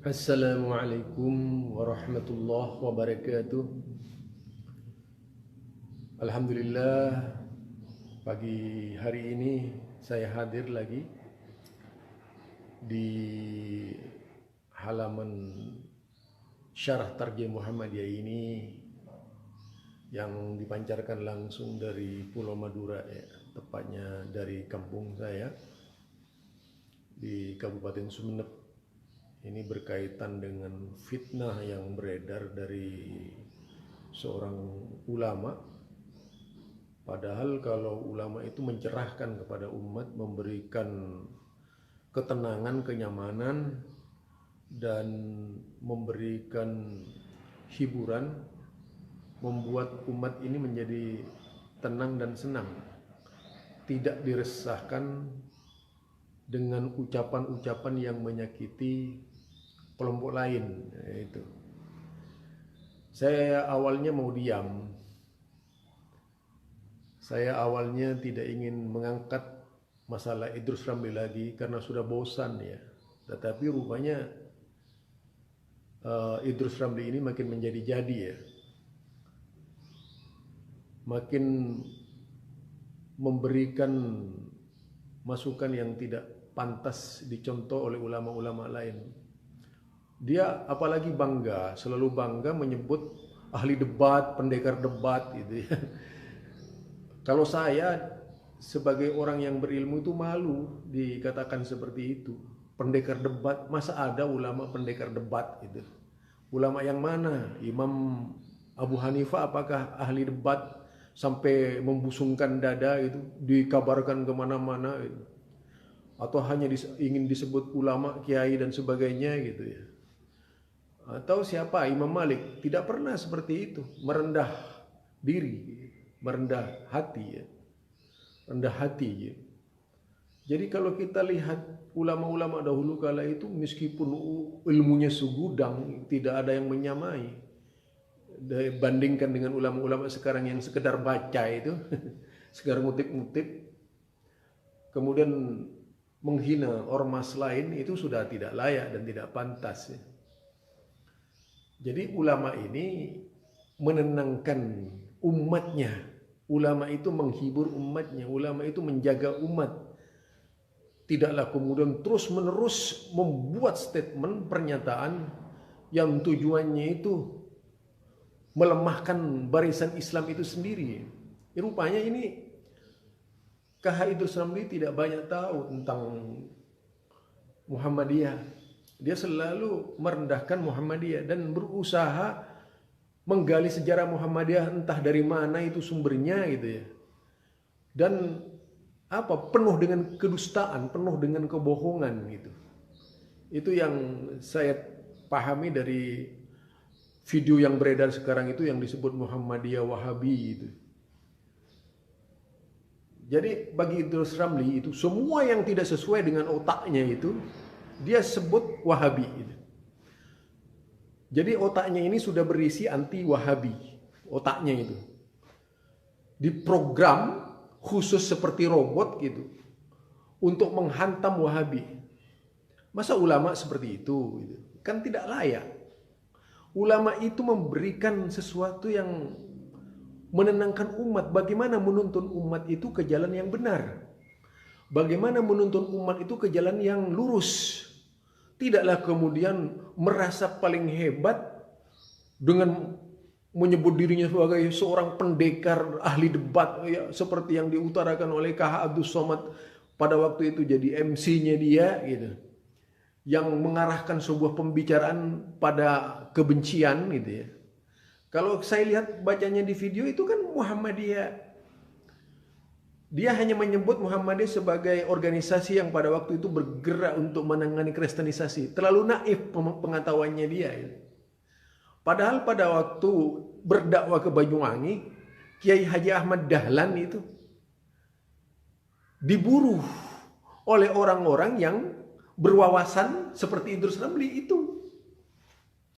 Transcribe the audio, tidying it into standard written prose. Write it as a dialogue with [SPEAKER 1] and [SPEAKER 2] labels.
[SPEAKER 1] Assalamualaikum warahmatullahi wabarakatuh. Alhamdulillah, pagi hari ini saya hadir lagi di halaman Syarah Tarjih Muhammadiyah ini yang dipancarkan langsung dari Pulau Madura, ya, tepatnya dari kampung saya di Kabupaten Sumeneb. Ini berkaitan dengan fitnah yang beredar dari seorang ulama. Padahal kalau ulama itu mencerahkan kepada umat, memberikan ketenangan, kenyamanan, dan memberikan hiburan, membuat umat ini menjadi tenang dan senang, tidak diresahkan dengan ucapan-ucapan yang menyakiti kelompok lain. Itu saya awalnya mau diam, saya awalnya tidak ingin mengangkat masalah Idrus Ramli lagi karena sudah bosan, ya. Tetapi rupanya Idrus Ramli ini makin menjadi-jadi, ya, makin memberikan masukan yang tidak pantas dicontoh oleh ulama-ulama lain. Dia apalagi bangga, selalu bangga menyebut ahli debat, pendekar debat gitu, ya. Kalau saya sebagai orang yang berilmu itu malu dikatakan seperti itu. Pendekar debat, masa ada ulama pendekar debat itu? Ulama yang mana? Imam Abu Hanifah apakah ahli debat sampai membusungkan dada itu, dikabarkan kemana-mana gitu? Atau hanya ingin disebut ulama, kiai dan sebagainya gitu, ya? Atau siapa? Imam Malik tidak pernah seperti itu, merendah diri, merendah hati, ya. Rendah hati, ya. Jadi kalau kita lihat ulama-ulama dahulu kala itu, meskipun ilmunya segudang, tidak ada yang menyamai dibandingkan dengan ulama-ulama sekarang yang sekedar baca itu sekedar ngutip-ngutip, kemudian menghina ormas lain, itu sudah tidak layak dan tidak pantas, ya. Jadi ulama ini menenangkan umatnya, ulama itu menghibur umatnya, ulama itu menjaga umat. Tidaklah kemudian terus-menerus membuat statement, pernyataan yang tujuannya itu melemahkan barisan Islam itu sendiri. Rupanya ini KH Idrus Ramli tidak banyak tahu tentang Muhammadiyah. Dia selalu merendahkan Muhammadiyah dan berusaha menggali sejarah Muhammadiyah entah dari mana itu sumbernya gitu, ya. Dan penuh dengan kedustaan, penuh dengan kebohongan gitu. Itu yang saya pahami dari video yang beredar sekarang itu yang disebut Muhammadiyah Wahabi itu. Jadi bagi Idrus Ramli itu semua yang tidak sesuai dengan otaknya itu dia sebut Wahabi gitu. Jadi otaknya ini sudah berisi anti Wahabi, otaknya itu diprogram khusus seperti robot gitu untuk menghantam Wahabi. Masa ulama seperti itu gitu? Kan tidak layak. Ulama itu memberikan sesuatu yang menenangkan umat. Bagaimana menuntun umat itu ke jalan yang benar? Bagaimana menuntun umat itu ke jalan yang lurus? Tidaklah kemudian merasa paling hebat dengan menyebut dirinya sebagai seorang pendekar ahli debat, ya, seperti yang diutarakan oleh KH Abdul Somad pada waktu itu jadi MC-nya dia gitu, yang mengarahkan sebuah pembicaraan pada kebencian gitu, ya. Kalau saya lihat bacanya di video itu kan Muhammadiyah, dia hanya menyebut Muhammadiyah sebagai organisasi yang pada waktu itu bergerak untuk menangani kristenisasi. Terlalu naif pengetahuannya dia, ya. Padahal pada waktu berdakwah ke Banyuwangi, Kiai Haji Ahmad Dahlan itu diburu oleh orang-orang yang berwawasan seperti Idrus Ramli itu.